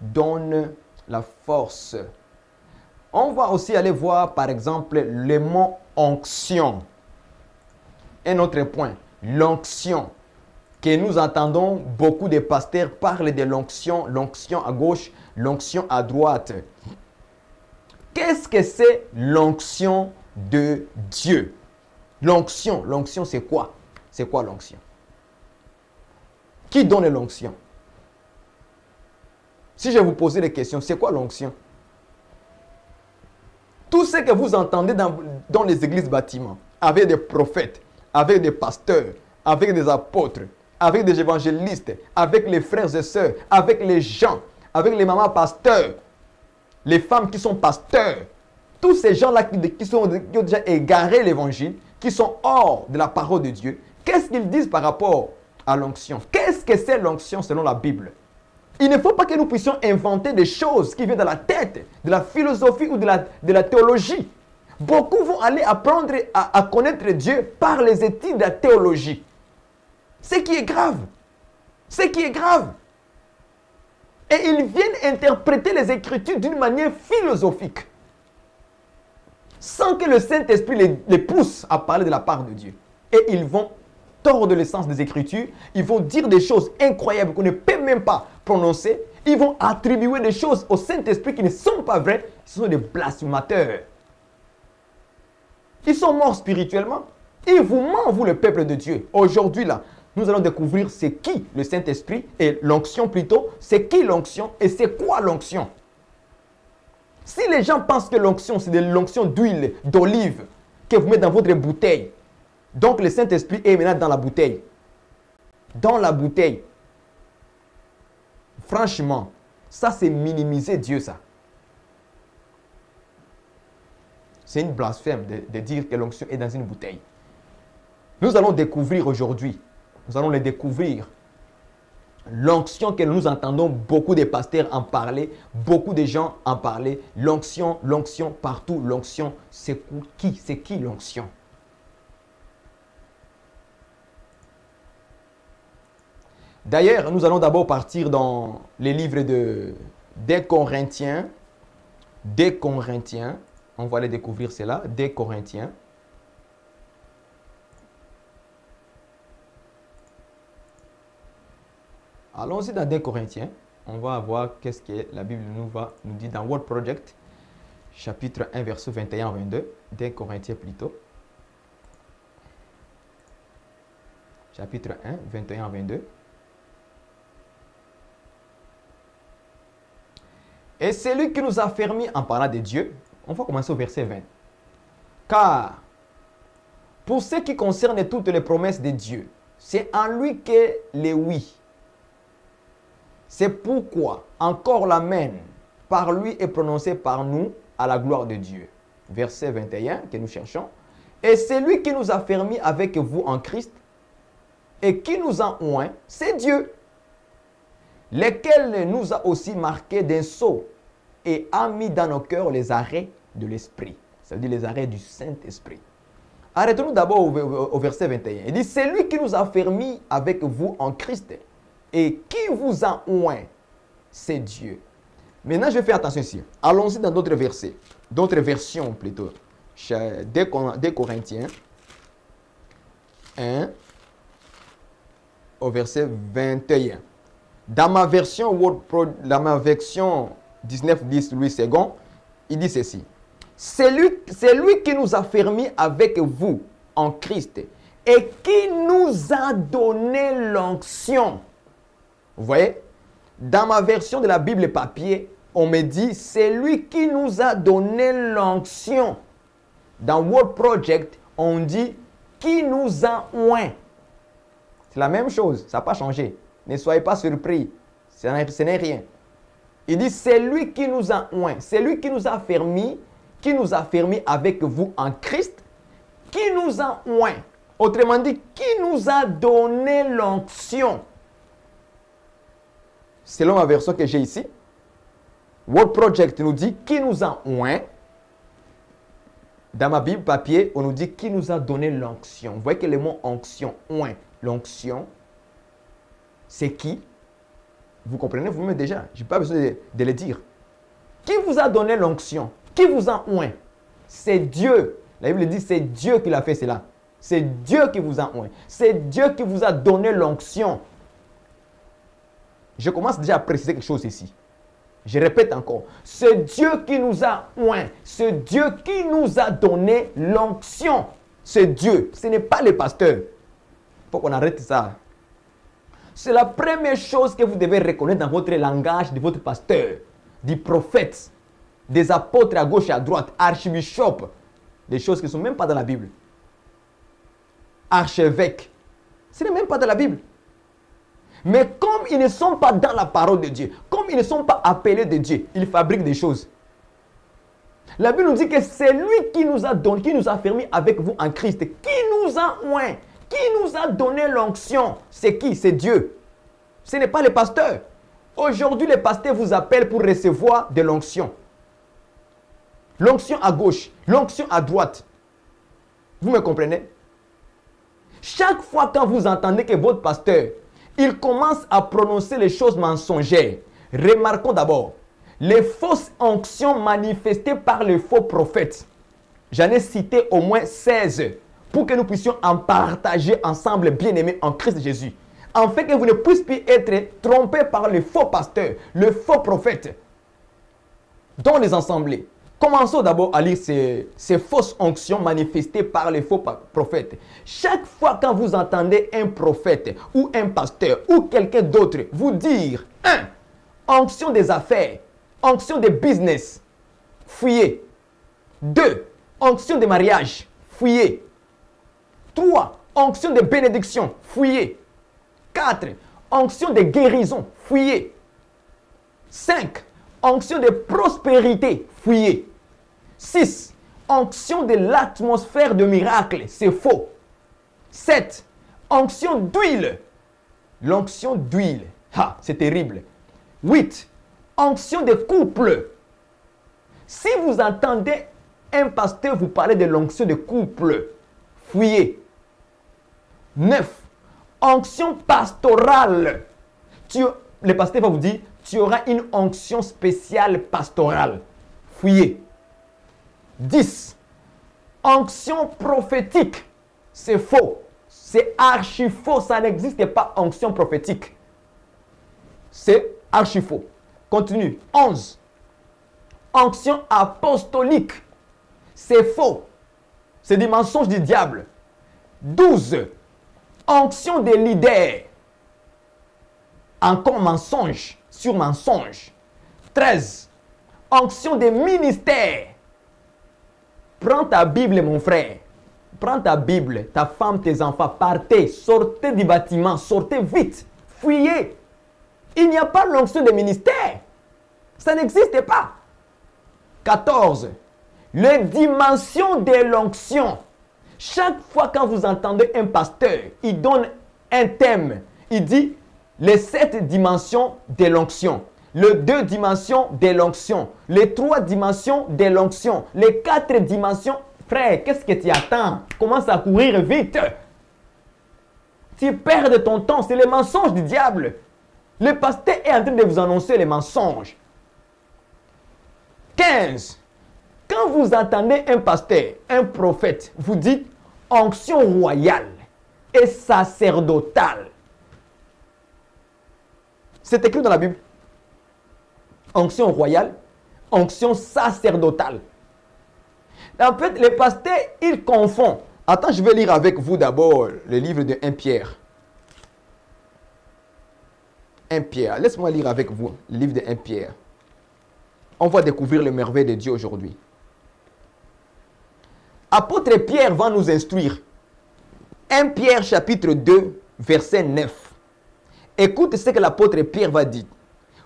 donne la force. On va aussi aller voir, par exemple, le mot onction. Un autre point, l'onction. Que nous entendons beaucoup de pasteurs parler de l'onction, l'onction à gauche, l'onction à droite. Qu'est-ce que c'est l'onction de Dieu? L'onction, c'est quoi? C'est quoi l'onction? Qui donne l'onction? Si je vous posais des questions, c'est quoi l'onction? Tout ce que vous entendez dans les églises bâtiments, avec des prophètes, avec des pasteurs, avec des apôtres, avec des évangélistes, avec les frères et sœurs, avec les gens, avec les mamans pasteurs, les femmes qui sont pasteurs, tous ces gens-là qui ont déjà égaré l'évangile, qui sont hors de la parole de Dieu, qu'est-ce qu'ils disent par rapport à l'onction? Qu'est-ce que c'est l'onction selon la Bible? Il ne faut pas que nous puissions inventer des choses qui viennent de la tête, de la philosophie ou de la théologie. Beaucoup vont aller apprendre à connaître Dieu par les études de la théologie. Ce qui est grave. Ce qui est grave. Et ils viennent interpréter les Écritures d'une manière philosophique. Sans que le Saint-Esprit les pousse à parler de la part de Dieu. Et ils vont tordre le sens des Écritures. Ils vont dire des choses incroyables qu'on ne peut même pas prononcer. Ils vont attribuer des choses au Saint-Esprit qui ne sont pas vraies. Ce sont des blasphémateurs. Ils sont morts spirituellement. Ils vous mentent, vous, le peuple de Dieu. Aujourd'hui, là, nous allons découvrir c'est qui le Saint-Esprit et l'onction plutôt. C'est qui l'onction et c'est quoi l'onction? Si les gens pensent que l'onction, c'est de l'onction d'huile, d'olive, que vous mettez dans votre bouteille, donc le Saint-Esprit est maintenant dans la bouteille. Dans la bouteille. Franchement, ça c'est minimiser Dieu, ça. C'est une blasphème de dire que l'onction est dans une bouteille. Nous allons découvrir aujourd'hui, nous allons le découvrir, l'onction que nous entendons beaucoup de pasteurs en parler, beaucoup de gens en parler. L'onction, partout, l'onction, c'est qui? C'est qui l'onction? D'ailleurs, nous allons d'abord partir dans les livres des Corinthiens. Des Corinthiens, on va aller découvrir cela. Des Corinthiens. Allons-y dans des Corinthiens. On va voir qu'est-ce que la Bible nous dit dans Word Project, chapitre 1, verset 21 à 22. Des Corinthiens plutôt. Chapitre 1, 21 à 22. Et c'est lui qui nous a fermés en parlant de Dieu. On va commencer au verset 20. Car, pour ce qui concerne toutes les promesses de Dieu, c'est en lui que les oui. C'est pourquoi encore l'amen par lui est prononcé par nous à la gloire de Dieu. Verset 21 que nous cherchons. Et c'est lui qui nous a fermés avec vous en Christ et qui nous a oint, c'est Dieu. Lequel nous a aussi marqué d'un sceau et a mis dans nos cœurs les arrêts de l'Esprit. Ça veut dire les arrêts du Saint-Esprit. Arrêtons-nous d'abord au verset 21. Il dit, c'est lui qui nous a fermés avec vous en Christ et qui vous a oint, c'est Dieu. Maintenant, je vais faire attention ici. Allons-y dans d'autres versets, d'autres versions plutôt. Des Corinthiens 1 au verset 21. Dans ma version 1910 Louis II, il dit ceci. C'est lui qui nous a fermés avec vous en Christ et qui nous a donné l'onction. Vous voyez? Dans ma version de la Bible papier, on me dit c'est lui qui nous a donné l'onction. Dans Word Project, on dit qui nous a oint. C'est la même chose, ça n'a pas changé. Ne soyez pas surpris, ce n'est rien. Il dit, c'est lui qui nous a oint, c'est lui qui nous a fermés avec vous en Christ, qui nous a oint. Autrement dit, qui nous a donné l'onction. Selon la version que j'ai ici, Word Project nous dit qui nous a oint. Dans ma Bible papier, on nous dit qui nous a donné l'onction. Vous voyez que le mot onction, oint, l'onction, c'est qui? Vous comprenez vous-même déjà. Je n'ai pas besoin de le dire. Qui vous a donné l'onction? Qui vous a oint? C'est Dieu. La Bible dit c'est Dieu qui l'a fait cela. C'est Dieu qui vous a oint. C'est Dieu qui vous a donné l'onction. Je commence déjà à préciser quelque chose ici. Je répète encore. C'est Dieu qui nous a oint. C'est Dieu qui nous a donné l'onction. C'est Dieu. Ce n'est pas les pasteurs. Il faut qu'on arrête ça. C'est la première chose que vous devez reconnaître dans votre langage de votre pasteur, du prophète, des apôtres à gauche et à droite, archbishop, des choses qui ne sont même pas dans la Bible. Archevêque, ce n'est même pas dans la Bible. Mais comme ils ne sont pas dans la parole de Dieu, comme ils ne sont pas appelés de Dieu, ils fabriquent des choses. La Bible nous dit que c'est lui qui nous a donné, qui nous a fermés avec vous en Christ, qui nous a oint, qui nous a donné l'onction. C'est qui? C'est Dieu. Ce n'est pas les pasteurs. Aujourd'hui, les pasteurs vous appellent pour recevoir de l'onction. L'onction à gauche, l'onction à droite. Vous me comprenez? Chaque fois quand vous entendez que votre pasteur, il commence à prononcer les choses mensongères, remarquons d'abord les fausses onctions manifestées par les faux prophètes. J'en ai cité au moins 16 pour que nous puissions en partager ensemble, bien-aimés en Christ Jésus. Afin que vous ne puissiez plus être trompés par les faux pasteurs, les faux prophètes dans les assemblées. Commençons d'abord à lire ces fausses onctions manifestées par les faux prophètes. Chaque fois quand vous entendez un prophète ou un pasteur ou quelqu'un d'autre vous dire 1. Onction des affaires, onction des business, fuyez. 2. Onction des mariages, fuyez. 3. Onction de bénédiction, fuyez. 4. Onction de guérison, fuyez. 5. Onction de prospérité, fuyez. 6. Onction de l'atmosphère de miracle, c'est faux. 7. Onction d'huile. L'onction d'huile, c'est terrible. 8. Onction de couple. Si vous entendez un pasteur vous parler de l'onction de couple, fuyez. 9. Onction pastorale. Le pasteur va vous dire, tu auras une onction spéciale pastorale. Fuyez. 10. Onction prophétique. C'est faux. C'est archi faux. Ça n'existe pas, onction prophétique. C'est archi faux. Continue. 11. Onction apostolique. C'est faux. C'est du mensonge du diable. 12. Onction des leaders. Encore mensonge sur mensonge. 13. Onction des ministères. Prends ta Bible, mon frère. Prends ta Bible, ta femme, tes enfants. Partez, sortez du bâtiment, sortez vite. Fuyez. Il n'y a pas l'onction des ministères. Ça n'existe pas. 14. Les dimensions de l'onction. Chaque fois quand vous entendez un pasteur, il donne un thème. Il dit les 7 dimensions de l'onction, les 2 dimensions de l'onction, les 3 dimensions de l'onction, les 4 dimensions. Frère, qu'est-ce que tu attends? Commence à courir vite. Tu perds de ton temps. C'est le mensonge du diable. Le pasteur est en train de vous annoncer les mensonges. 15. Quand vous entendez un pasteur, un prophète, vous dites onction royale et sacerdotale. C'est écrit dans la Bible. Onction royale, onction sacerdotale. En fait, les pasteurs, ils confondent. Attends, je vais lire avec vous d'abord le livre de 1 Pierre. 1 Pierre. Laisse-moi lire avec vous le livre de 1 Pierre. On va découvrir les merveilles de Dieu aujourd'hui. Apôtre Pierre va nous instruire. 1 Pierre chapitre 2, verset 9. Écoute ce que l'apôtre Pierre va dire.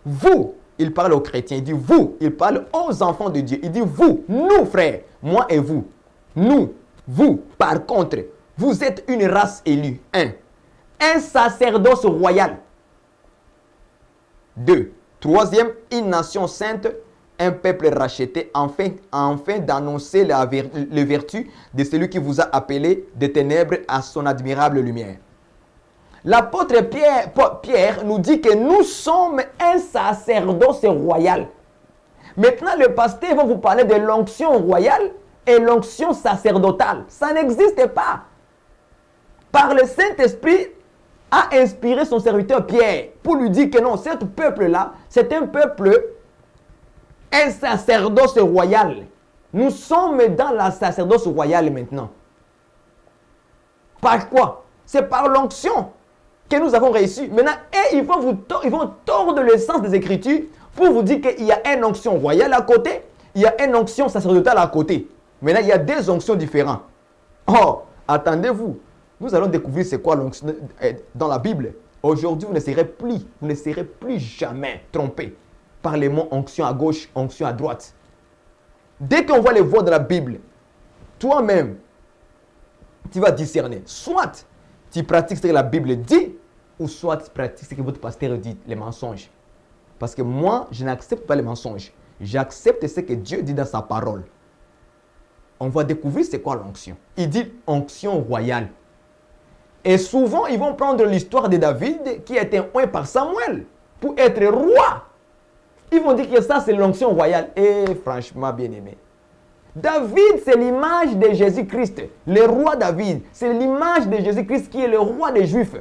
Vous, il parle aux chrétiens, il dit vous, il parle aux enfants de Dieu. Il dit vous, nous frères, moi et vous. Nous, vous, par contre, vous êtes une race élue. 1. Un sacerdoce royal. 2. Troisième, une nation sainte, un peuple racheté, enfin d'annoncer les vertus de celui qui vous a appelé des ténèbres à son admirable lumière. L'apôtre Pierre nous dit que nous sommes un sacerdoce royal. Maintenant, le pasteur va vous parler de l'onction royale et l'onction sacerdotale. Ça n'existe pas. Par le Saint-Esprit, a inspiré son serviteur Pierre pour lui dire que non, ce peuple-là, c'est un peuple, un sacerdoce royal. Nous sommes dans la sacerdoce royale maintenant. Par quoi? C'est par l'onction que nous avons réussi. Maintenant, ils vont tordre le sens des Écritures pour vous dire qu'il y a une onction royale à côté, il y a une onction sacerdotale à côté. Maintenant, il y a deux onctions différentes. Oh, attendez-vous. Nous allons découvrir c'est quoi l'onction dans la Bible. Aujourd'hui, vous ne serez plus jamais trompé par les mots onction à gauche, onction à droite. Dès qu'on voit les voix de la Bible, toi-même, tu vas discerner. Soit tu pratiques ce que la Bible dit, ou soit tu pratiques ce que votre pasteur dit, les mensonges. Parce que moi, je n'accepte pas les mensonges. J'accepte ce que Dieu dit dans sa parole. On va découvrir c'est quoi l'onction. Il dit onction royale. Et souvent, ils vont prendre l'histoire de David qui a été oint par Samuel pour être roi. Ils vont dire que ça, c'est l'onction royale. Et franchement, bien aimé. David, c'est l'image de Jésus-Christ. Le roi David, c'est l'image de Jésus-Christ qui est le roi des Juifs.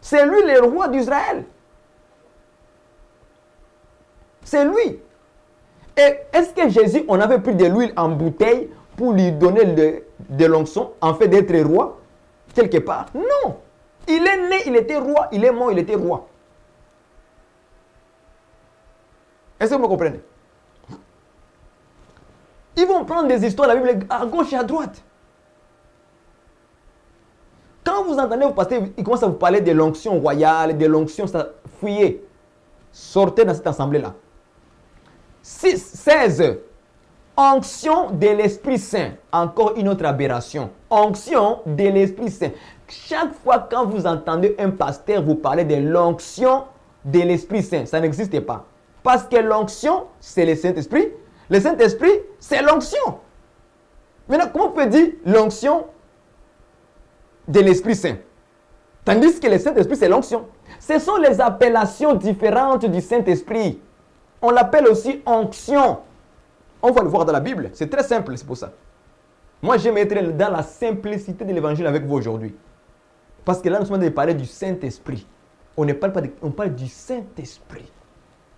C'est lui le roi d'Israël. C'est lui. Et est-ce que Jésus, on avait pris de l'huile en bouteille pour lui donner de l'onction, en fait d'être roi, quelque part? Non. Il est né, il était roi. Il est mort, il était roi. Est-ce que vous me comprenez? Ils vont prendre des histoires de la Bible à gauche et à droite. Quand vous entendez vos pasteurs, ils commencent à vous parler de l'onction royale, de l'onction, fuyez. Sortez dans cette assemblée-là. 16. Onction de l'Esprit Saint. Encore une autre aberration. Onction de l'Esprit Saint. Chaque fois quand vous entendez un pasteur vous parler de l'onction de l'Esprit Saint, ça n'existe pas. Parce que l'onction, c'est le Saint-Esprit. Le Saint-Esprit, c'est l'onction. Maintenant, comment on peut dire l'onction de l'Esprit Saint? Tandis que le Saint-Esprit, c'est l'onction. Ce sont les appellations différentes du Saint-Esprit. On l'appelle aussi onction. On va le voir dans la Bible. C'est très simple, c'est pour ça. Moi, je mettrai dans la simplicité de l'évangile avec vous aujourd'hui. Parce que là, nous sommes en train de parler du Saint-Esprit. On ne parle pas on parle du Saint-Esprit.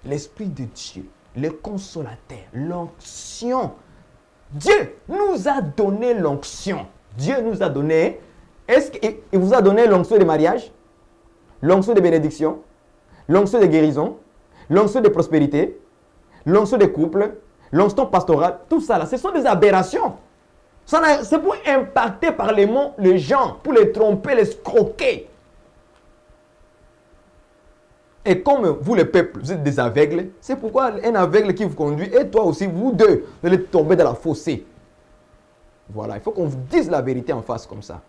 L'Esprit de Dieu, le consolateur, l'onction. Dieu nous a donné l'onction. Dieu nous a donné. Est-ce qu'il vous a donné l'onction de mariage, l'onction de bénédiction, l'onction de guérison, l'onction de prospérité, l'onction de couple, l'onction pastorale, tout ça là, ce sont des aberrations. C'est pour impacter par les mots les gens, pour les tromper, les escroquer. Et comme vous, le peuple, vous êtes des aveugles, c'est pourquoi un aveugle qui vous conduit, et toi aussi, vous deux, vous allez tomber dans la fossée. Voilà, il faut qu'on vous dise la vérité en face comme ça.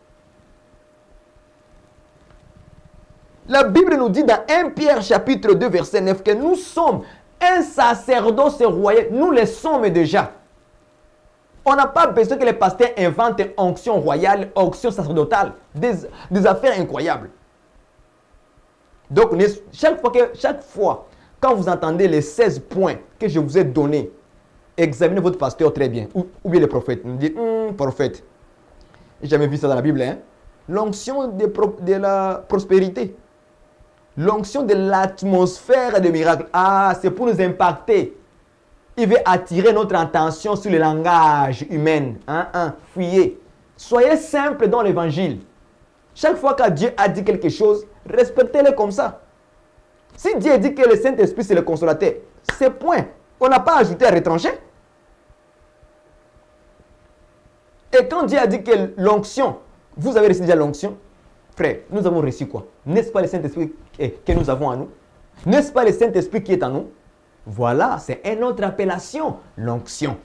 La Bible nous dit dans 1 Pierre chapitre 2 verset 9 que nous sommes un sacerdoce royal. Nous le sommes déjà. On n'a pas besoin que les pasteurs inventent une onction royale, onction sacerdotale. Des affaires incroyables. Donc, chaque fois, quand vous entendez les 16 points que je vous ai donnés, examinez votre pasteur très bien. Ou bien les prophètes. Vous dites, prophète. J'ai jamais vu ça dans la Bible. Hein? L'onction de la prospérité. L'onction de l'atmosphère de miracles. Ah, c'est pour nous impacter. Il veut attirer notre attention sur le langage humain. Fuyez. Soyez simple dans l'évangile. Chaque fois que Dieu a dit quelque chose, respectez-le comme ça. Si Dieu dit que le Saint-Esprit c'est le consolateur, c'est point. On n'a pas ajouté à retrancher. Et quand Dieu a dit que l'onction, vous avez reçu déjà l'onction, frère, nous avons reçu quoi? N'est-ce pas le Saint-Esprit que nous avons en nous? N'est-ce pas le Saint-Esprit qui est en nous? Voilà, c'est une autre appellation, l'onction.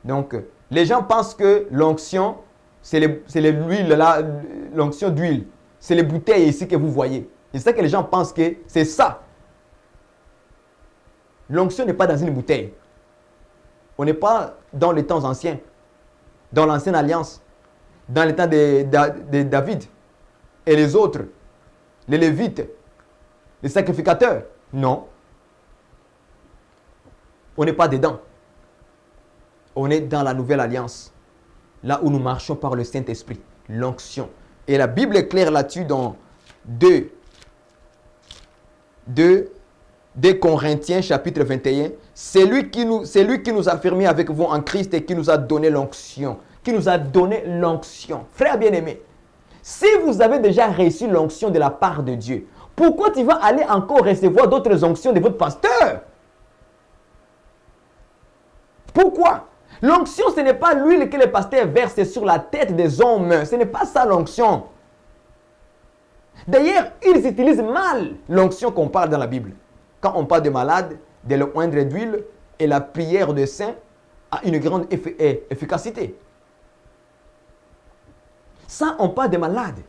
Donc, les gens pensent que l'onction, c'est l'huile, l'onction d'huile. C'est les bouteilles ici que vous voyez. C'est ça que les gens pensent que c'est ça. L'onction n'est pas dans une bouteille. On n'est pas dans les temps anciens, dans l'ancienne alliance. dans le temps de David et les autres, les Lévites, les sacrificateurs? Non. On n'est pas dedans. On est dans la nouvelle alliance, là où nous marchons par le Saint-Esprit, l'onction. Et la Bible est claire là-dessus dans 2 Corinthiens chapitre 21. C'est lui qui nous a fermés avec vous en Christ et qui nous a donné l'onction. Qui nous a donné l'onction. Frère bien-aimé, si vous avez déjà reçu l'onction de la part de Dieu, pourquoi tu vas aller encore recevoir d'autres onctions de votre pasteur? Pourquoi? L'onction, ce n'est pas l'huile que le pasteur verse sur la tête des hommes. Ce n'est pas ça l'onction. D'ailleurs, ils utilisent mal l'onction qu'on parle dans la Bible. Quand on parle de malade, de le oindre d'huile, et la prière de saint a une grande efficacité. Ça, on parle de malade.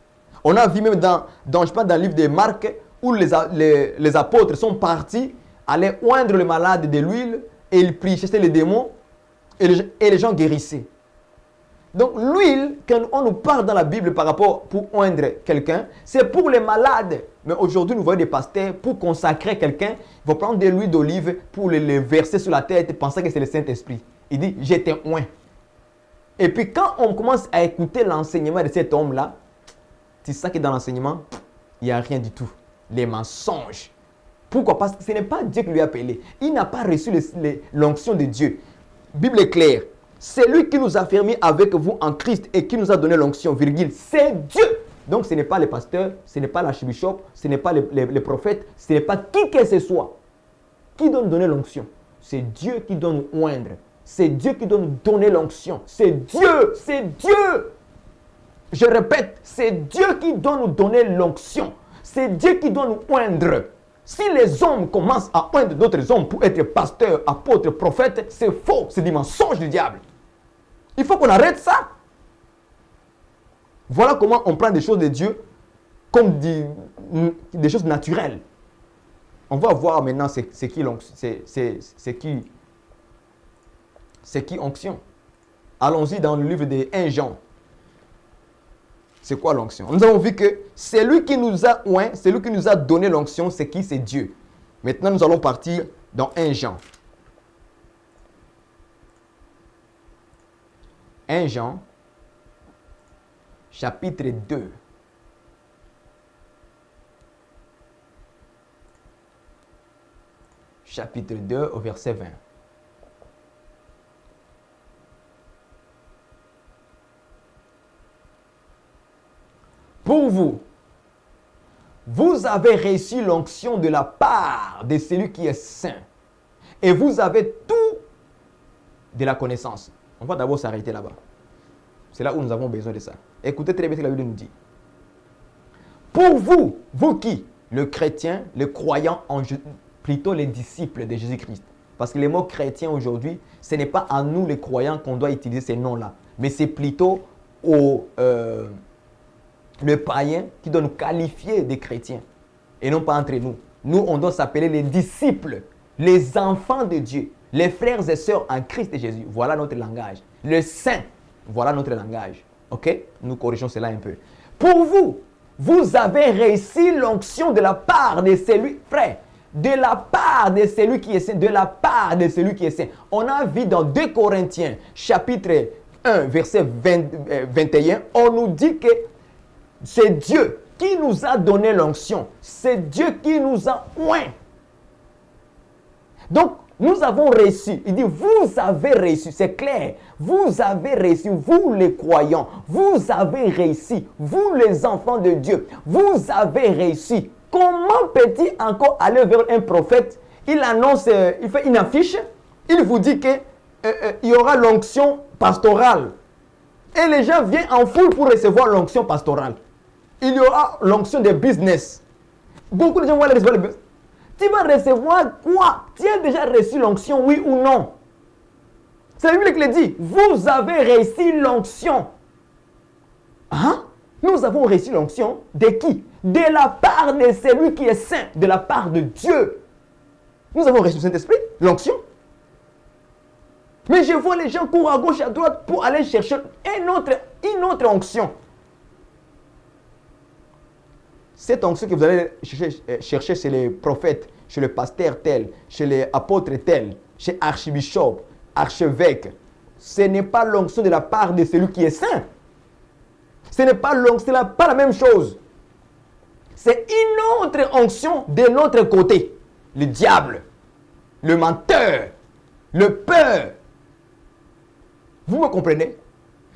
On a vu même dans le livre de Marc, où les apôtres sont partis, allaient oindre le malade de l'huile, et ils priaient, chassaient les démons, et les gens guérissaient. Donc l'huile, quand on nous parle dans la Bible par rapport pour oindre quelqu'un, c'est pour les malades. Mais aujourd'hui, nous voyons des pasteurs, pour consacrer quelqu'un, ils vont prendre de l'huile d'olive pour le verser sur la tête et penser que c'est le Saint-Esprit. Il dit, je t'ai oint. Et puis quand on commence à écouter l'enseignement de cet homme-là, c'est ça qui est dans l'enseignement, il n'y a rien du tout. Les mensonges. Pourquoi? Parce que ce n'est pas Dieu qui lui a appelé. Il n'a pas reçu l'onction de Dieu. Bible est claire. C'est lui qui nous a fermés avec vous en Christ et qui nous a donné l'onction, virgule. C'est Dieu. Donc ce n'est pas les pasteurs, ce n'est pas l'archbishop, ce n'est pas les prophètes, ce n'est pas qui que ce soit qui doit nous donner l'onction. C'est Dieu qui doit nous oindre. C'est Dieu qui doit nous donner l'onction. C'est Dieu, c'est Dieu. Je répète, c'est Dieu qui doit nous donner l'onction. C'est Dieu qui doit nous oindre. Si les hommes commencent à oindre d'autres hommes pour être pasteurs, apôtres, prophètes, c'est faux, c'est du mensonge du diable. Il faut qu'on arrête ça. Voilà comment on prend des choses de Dieu comme des choses naturelles. On va voir maintenant c'est qui onction. Allons-y dans le livre de 1 Jean. C'est quoi l'onction? Nous avons vu que c'est lui qui nous a oint, c'est lui qui nous a donné l'onction, c'est qui? C'est Dieu. Maintenant, nous allons partir dans 1 Jean. 1 Jean, chapitre 2. Chapitre 2 au verset 20. Pour vous, vous avez reçu l'onction de la part de celui qui est saint. Et vous avez tout de la connaissance. On va d'abord s'arrêter là-bas. C'est là où nous avons besoin de ça. Écoutez très bien ce que la Bible nous dit. Pour vous, vous qui? Le chrétien, le croyant, plutôt les disciples de Jésus-Christ. Parce que les mots chrétiens aujourd'hui, ce n'est pas à nous les croyants qu'on doit utiliser ces noms-là. Mais c'est plutôt le païen qui doit nous qualifier des chrétiens. Et non pas entre nous. Nous, on doit s'appeler les disciples, les enfants de Dieu, les frères et sœurs en Christ Jésus. Voilà notre langage. Le saint, voilà notre langage. Ok? Nous corrigeons cela un peu. Pour vous, vous avez reçu l'onction de la part de celui, frère, de la part de celui qui est saint, de la part de celui qui est saint. On a vu dans 2 Corinthiens, chapitre 1, verset 21, on nous dit que c'est Dieu qui nous a donné l'onction. C'est Dieu qui nous a oint. Donc, nous avons reçu. Il dit, vous avez reçu. C'est clair. Vous avez reçu. Vous les croyants. Vous avez réussi. Vous les enfants de Dieu. Vous avez réussi. Comment peut-il encore aller vers un prophète? Il annonce, il fait une affiche. Il vous dit qu'il y aura l'onction pastorale. Et les gens viennent en foule pour recevoir l'onction pastorale. Il y aura l'onction de business. Beaucoup de gens vont aller recevoir le business. Tu vas recevoir quoi? Tu as déjà reçu l'onction, oui ou non? C'est la Bible qui le dit. Vous avez reçu l'onction. Hein? Nous avons reçu l'onction de qui? De la part de celui qui est saint, de la part de Dieu. Nous avons reçu le Saint-Esprit, l'onction. Mais je vois les gens courir à gauche et à droite pour aller chercher un autre. une autre onction. Cette onction que vous allez chercher chez les prophètes, chez le pasteur tel, chez les apôtres tel, chez archibishop, archevêque, ce n'est pas l'onction de la part de celui qui est saint. Ce n'est pas l'onction, pas la même chose. C'est une autre onction de l'autre côté. Le diable, le menteur, le peur. Vous me comprenez?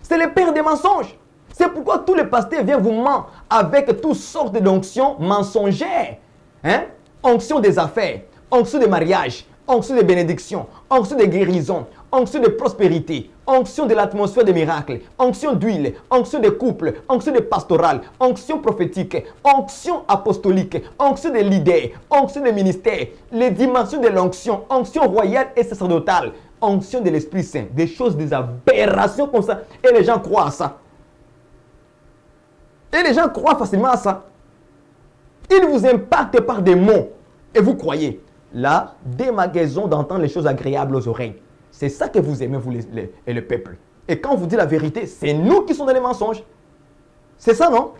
C'est le père des mensonges. C'est pourquoi tous les pasteurs viennent vous mentir avec toutes sortes d'onctions mensongères. Hein? Onction des affaires, onction de mariage, onction de bénédiction, onction de guérison, onction de prospérité, onction de l'atmosphère des miracles, onction d'huile, onction de couple, onction de pastoral, onction prophétique, onction apostolique, onction de leader, onction de ministère, les dimensions de l'onction, onction royale et sacerdotale, onction de l'Esprit Saint, des choses, des aberrations comme ça. Et les gens croient à ça. Et les gens croient facilement à ça. Ils vous impactent par des mots. Et vous croyez. La démagaison d'entendre les choses agréables aux oreilles. C'est ça que vous aimez, vous et le peuple. Et quand on vous dit la vérité, c'est nous qui sommes dans les mensonges. C'est ça, non?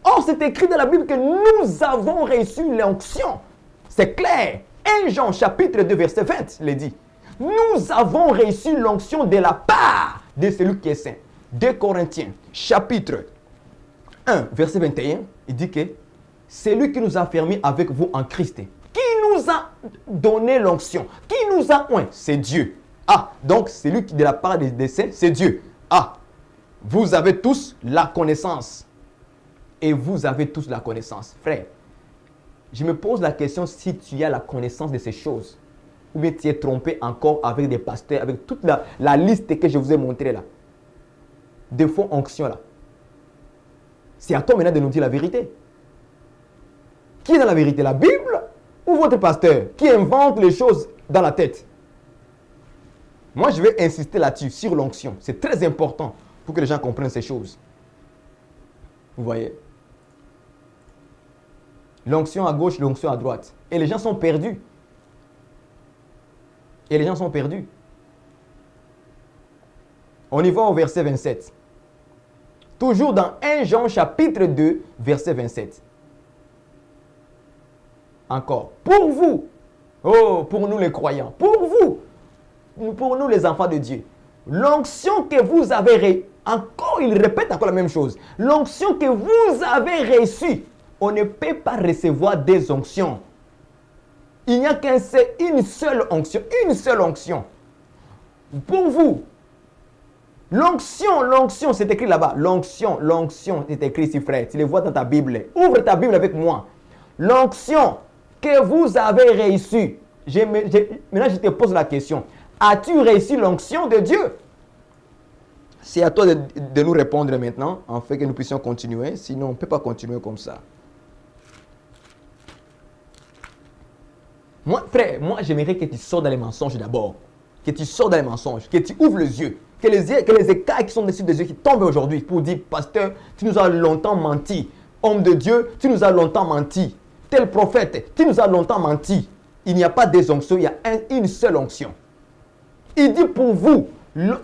Or, c'est écrit dans la Bible que nous avons reçu l'onction. C'est clair. 1 Jean chapitre 2 verset 20 le dit. Nous avons reçu l'onction de la part de celui qui est saint. 2 Corinthiens chapitre 1 verset 21, il dit que c'est lui qui nous a fermés avec vous en Christ. Qui nous a donné l'onction? Qui nous a oint? C'est Dieu. Ah, donc c'est lui qui de la part des saints, c'est Dieu. Ah, vous avez tous la connaissance. Et vous avez tous la connaissance. Frère, je me pose la question si tu as la connaissance de ces choses. Ou bien tu es trompé encore avec des pasteurs, avec toute la liste que je vous ai montrée là. De faux onctions là. C'est à toi maintenant de nous dire la vérité. Qui est dans la vérité? La Bible ou votre pasteur qui invente les choses dans la tête? Moi, je vais insister là-dessus, sur l'onction. C'est très important pour que les gens comprennent ces choses. Vous voyez? L'onction à gauche, l'onction à droite. Et les gens sont perdus. Et les gens sont perdus. On y va au verset 27. Toujours dans 1 Jean chapitre 2, verset 27. Encore. Pour vous. Oh, pour nous les croyants. Pour vous. Pour nous les enfants de Dieu. L'onction que vous avez encore, il répète encore la même chose. L'onction que vous avez reçue. On ne peut pas recevoir des onctions. Il n'y a qu'une seule onction. Une seule onction. Pour vous. L'onction, c'est écrit là-bas. L'onction, c'est écrit ici, frère. Tu les vois dans ta Bible. Ouvre ta Bible avec moi. L'onction que vous avez reçue. Maintenant, je te pose la question. As-tu reçu l'onction de Dieu? C'est à toi de nous répondre maintenant, afin que nous puissions continuer. Sinon, on ne peut pas continuer comme ça. Moi, frère, j'aimerais que tu sors dans les mensonges d'abord. Que tu sors dans les mensonges. Que tu ouvres les yeux. Que les écailles qui sont dessus des yeux qui tombent aujourd'hui pour dire, pasteur, tu nous as longtemps menti. Homme de Dieu, tu nous as longtemps menti. Tel prophète, tu nous as longtemps menti. Il n'y a pas des onctions, il y a une seule onction. Il dit pour vous,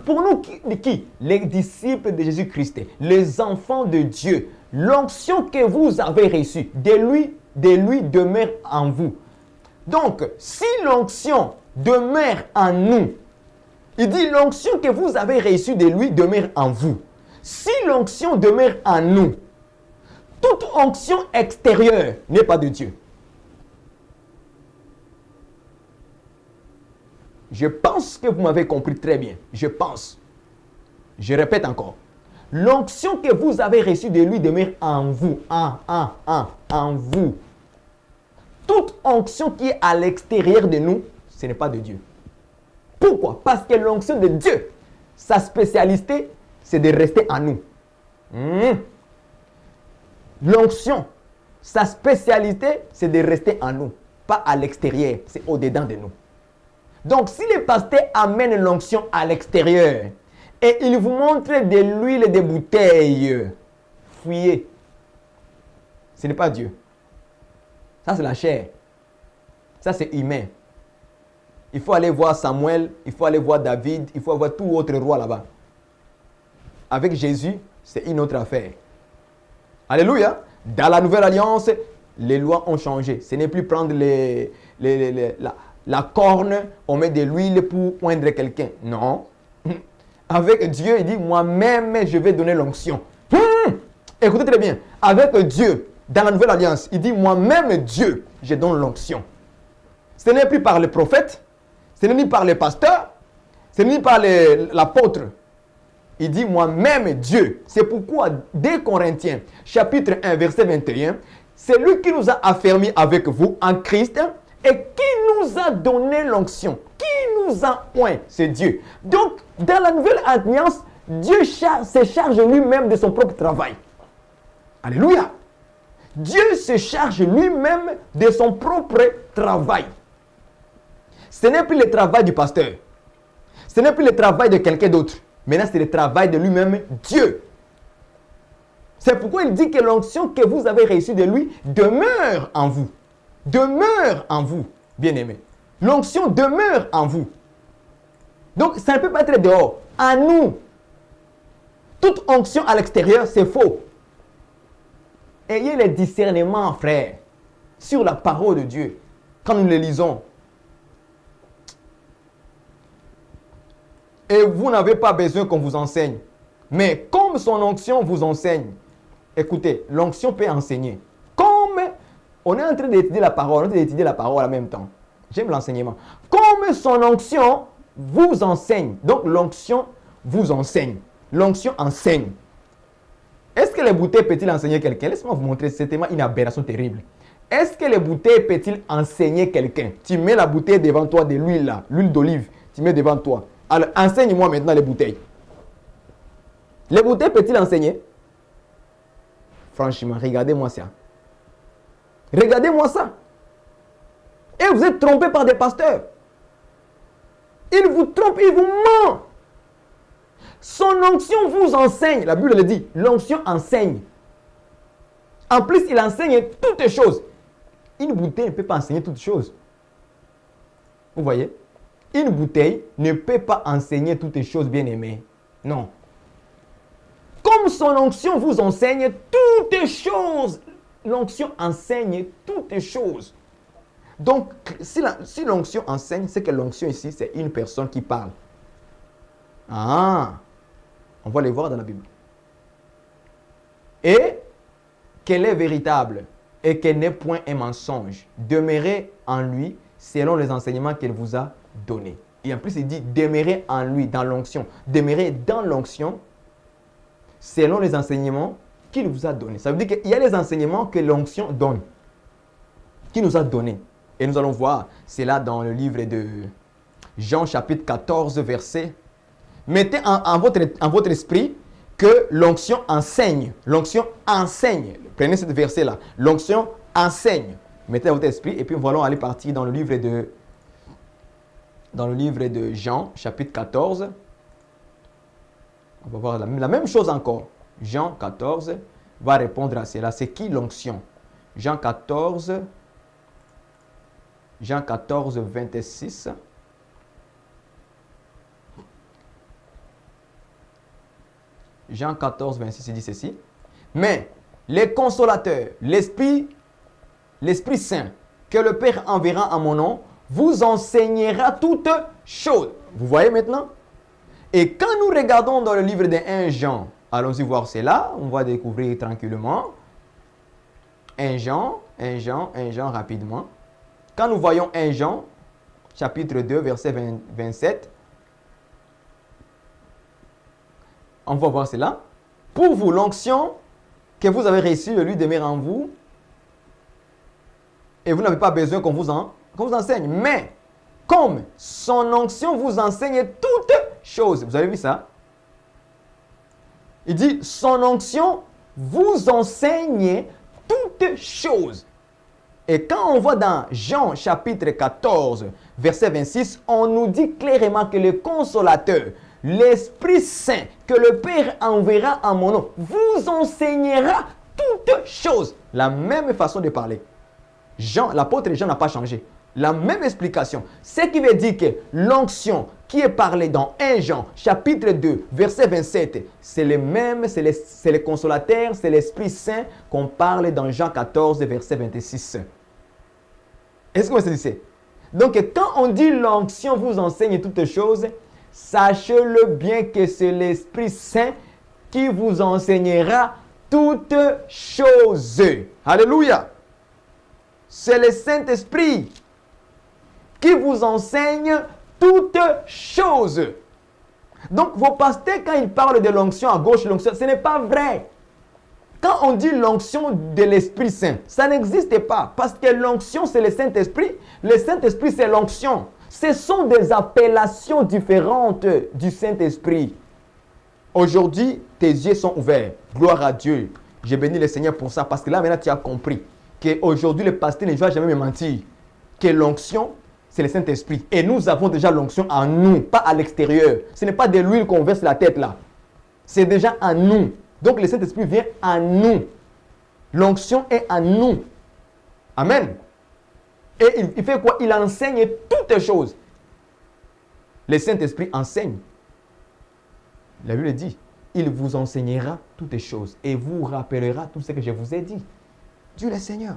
pour nous qui? Les disciples de Jésus-Christ, les enfants de Dieu. L'onction que vous avez reçue, de lui demeure en vous. Donc, si l'onction demeure en nous, il dit l'onction que vous avez reçue de lui demeure en vous. Si l'onction demeure en nous, toute onction extérieure n'est pas de Dieu. Je pense que vous m'avez compris très bien. Je pense. Je répète encore. L'onction que vous avez reçue de lui demeure en vous. En vous. Toute onction qui est à l'extérieur de nous, ce n'est pas de Dieu. Pourquoi? Parce que l'onction de Dieu, sa spécialité, c'est de rester en nous. L'onction, sa spécialité, c'est de rester en nous. Pas à l'extérieur, c'est au-dedans de nous. Donc, si le pasteur amène l'onction à l'extérieur et il vous montre de l'huile et des bouteilles, fuyez. Ce n'est pas Dieu. Ça, c'est la chair. Ça, c'est humain. Il faut aller voir Samuel, il faut aller voir David, il faut voir tout autre roi là-bas. avec Jésus, c'est une autre affaire. Alléluia. Dans la nouvelle alliance, les lois ont changé. Ce n'est plus prendre la corne, on met de l'huile pour oindre quelqu'un. Non. Avec Dieu, il dit, moi-même, je vais donner l'onction. Écoutez très bien. Avec Dieu, dans la nouvelle alliance, il dit, moi-même, Dieu, je donne l'onction. Ce n'est plus par les prophètes, ce n'est ni par les pasteurs, ce n'est ni par l'apôtre. Il dit, moi-même, Dieu. C'est pourquoi, dès Corinthiens, chapitre 1, verset 21, c'est lui qui nous a affermis avec vous en Christ et qui nous a donné l'onction. Qui nous a oint, c'est Dieu. Donc, dans la nouvelle alliance, Dieu se charge lui-même de son propre travail. Alléluia. Dieu se charge lui-même de son propre travail. Ce n'est plus le travail du pasteur. Ce n'est plus le travail de quelqu'un d'autre. Maintenant, c'est le travail de lui-même, Dieu. C'est pourquoi il dit que l'onction que vous avez reçue de lui demeure en vous. Demeure en vous, bien-aimés. L'onction demeure en vous. Donc, ça ne peut pas être dehors. En nous. Toute onction à l'extérieur, c'est faux. Ayez le discernement, frère, sur la parole de Dieu. Quand nous le lisons. Et vous n'avez pas besoin qu'on vous enseigne. Mais comme son onction vous enseigne, écoutez, l'onction peut enseigner. Comme on est en train d'étudier la parole, on est en train d'étudier la parole en même temps. J'aime l'enseignement. Comme son onction vous enseigne. Donc l'onction vous enseigne. L'onction enseigne. Est-ce que les bouteilles peuvent-ils enseigner quelqu'un? Laissez-moi vous montrer, c'est tellement une aberration terrible. Est-ce que les bouteilles peuvent-ils enseigner quelqu'un? Tu mets la bouteille devant toi de l'huile là, l'huile d'olive, tu mets devant toi. Alors, enseigne-moi maintenant les bouteilles. Les bouteilles peuvent-ils enseigner? Franchement, regardez-moi ça. Regardez-moi ça. Et vous êtes trompé par des pasteurs. Ils vous trompent, ils vous mentent. Son onction vous enseigne. La Bible le dit, l'onction enseigne. En plus, il enseigne toutes choses. Une bouteille ne peut pas enseigner toutes choses. Vous voyez? Une bouteille ne peut pas enseigner toutes les choses, bien aimées. Non. Comme son onction vous enseigne toutes les choses. L'onction enseigne toutes les choses. Donc, si l'onction enseigne, c'est que l'onction ici, c'est une personne qui parle. Ah, on va les voir dans la Bible. Et qu'elle est véritable et qu'elle n'est point un mensonge. Demeurez en lui selon les enseignements qu'elle vous a donnés. Et en plus, il dit demeurez en lui, dans l'onction. Demeurez dans l'onction selon les enseignements qu'il vous a donnés. Ça veut dire qu'il y a les enseignements que l'onction donne, qui nous a donnés. Et nous allons voir cela dans le livre de Jean chapitre 14, verset. Mettez en votre esprit que l'onction enseigne. L'onction enseigne. Prenez ce verset-là. L'onction enseigne. Mettez dans votre esprit et puis nous allons aller partir dans le livre de Jean, chapitre 14. On va voir la même chose encore. Jean 14 va répondre à cela. C'est qui l'onction? Jean 14, 26. Jean 14, 26, il dit ceci. Mais les consolateurs, l'Esprit Saint, que le Père enverra en mon nom, vous enseignera toutes choses. Vous voyez maintenant? Et quand nous regardons dans le livre de 1 Jean, allons-y voir cela, on va découvrir tranquillement. 1 Jean, rapidement. Quand nous voyons 1 Jean, chapitre 2, verset 27, on va voir cela. Pour vous, l'onction que vous avez reçue de lui demeure en vous. Et vous n'avez pas besoin qu'on vous enseigne. Mais, comme son onction vous enseigne toutes choses. Vous avez vu ça? Il dit, son onction vous enseigne toutes choses. Et quand on va dans Jean chapitre 14, verset 26, on nous dit clairement que le consolateur, l'Esprit Saint, que le Père enverra en mon nom, vous enseignera toutes choses. La même façon de parler. L'apôtre Jean n'a pas changé. La même explication. Ce qui veut dire que l'onction qui est parlé dans 1 Jean, chapitre 2, verset 27, c'est le même, c'est le consolateur, c'est l'Esprit Saint qu'on parle dans Jean 14, verset 26. Est-ce que vous savez? Donc, quand on dit l'onction vous enseigne toutes choses, sachez-le bien que c'est l'Esprit Saint qui vous enseignera toutes choses. Alléluia. C'est le Saint-Esprit qui vous enseigne toutes choses. Donc, vos pasteurs, quand ils parlent de l'onction à gauche, l'onction, ce n'est pas vrai. Quand on dit l'onction de l'Esprit Saint, ça n'existe pas. Parce que l'onction, c'est le Saint-Esprit. Le Saint-Esprit, c'est l'onction. Ce sont des appellations différentes du Saint-Esprit. Aujourd'hui, tes yeux sont ouverts. Gloire à Dieu. J'ai béni le Seigneur pour ça. Parce que là, maintenant, tu as compris qu'aujourd'hui, le pasteur ne va jamais me mentir. Que l'onction, c'est le Saint-Esprit. Et nous avons déjà l'onction en nous, pas à l'extérieur. Ce n'est pas de l'huile qu'on verse la tête là. C'est déjà en nous. Donc, le Saint-Esprit vient en nous. L'onction est en nous. Amen. Et il fait quoi? Il enseigne toutes choses. Le Saint-Esprit enseigne. La Bible dit, il vous enseignera toutes choses et vous rappellera tout ce que je vous ai dit. Dieu le Seigneur.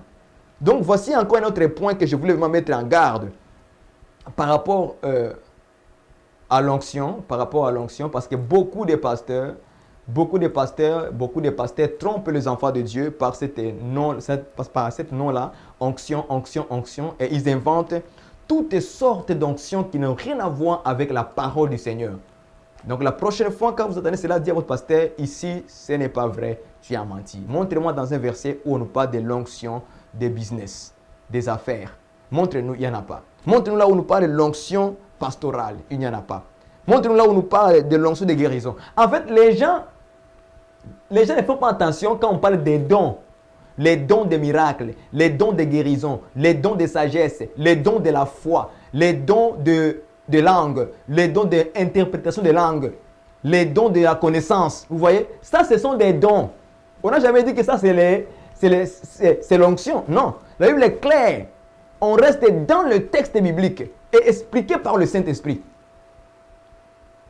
Donc, voici encore un autre point que je voulais vraiment mettre en garde par rapport à l'onction, parce que beaucoup de pasteurs trompent les enfants de Dieu par cette nom-là, onction, et ils inventent toutes sortes d'onctions qui n'ont rien à voir avec la parole du Seigneur. Donc la prochaine fois, quand vous entendez cela, dire à votre pasteur, ici, ce n'est pas vrai, tu as menti. Montrez-moi dans un verset où on nous parle de l'onction des business, des affaires. Montrez-nous, il n'y en a pas. Montrez-nous là où on nous parle de l'onction pastorale, il n'y en a pas. Montrez-nous là où on nous parle de l'onction de guérison. En fait, les gens ne font pas attention quand on parle des dons. Les dons des miracles, les dons de guérison, les dons de sagesse, les dons de la foi, les dons de langue, les dons d'interprétation de langue, les dons de la connaissance. Vous voyez, ça, ce sont des dons. On n'a jamais dit que ça, c'est l'onction. Non, la Bible est claire. On reste dans le texte biblique et expliqué par le Saint-Esprit.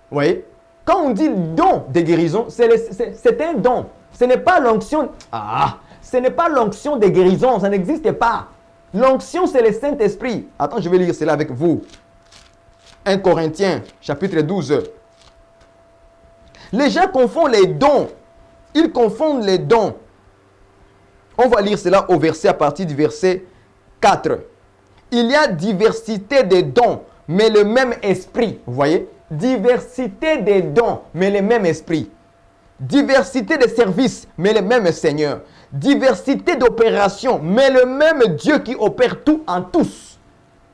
Vous voyez, quand on dit don de guérison, c'est un don. Ce n'est pas l'onction. Ce n'est pas l'onction de guérison, ça n'existe pas. L'onction, c'est le Saint-Esprit. Attends, je vais lire cela avec vous. 1 Corinthiens, chapitre 12. Les gens confondent les dons. Ils confondent les dons. On va lire cela au verset, à partir du verset 4. Il y a diversité des dons, mais le même esprit. Vous voyez? Diversité des dons, mais le même esprit. Diversité de services, mais le même Seigneur. Diversité d'opérations, mais le même Dieu qui opère tout en tous.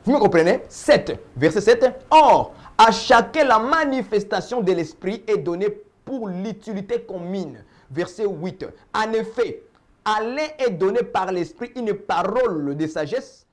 Vous me comprenez? 7, verset 7. Or, à chacun la manifestation de l'Esprit est donnée pour l'utilité commune. Verset 8. En effet, à l'un est donné par l'Esprit une parole de sagesse,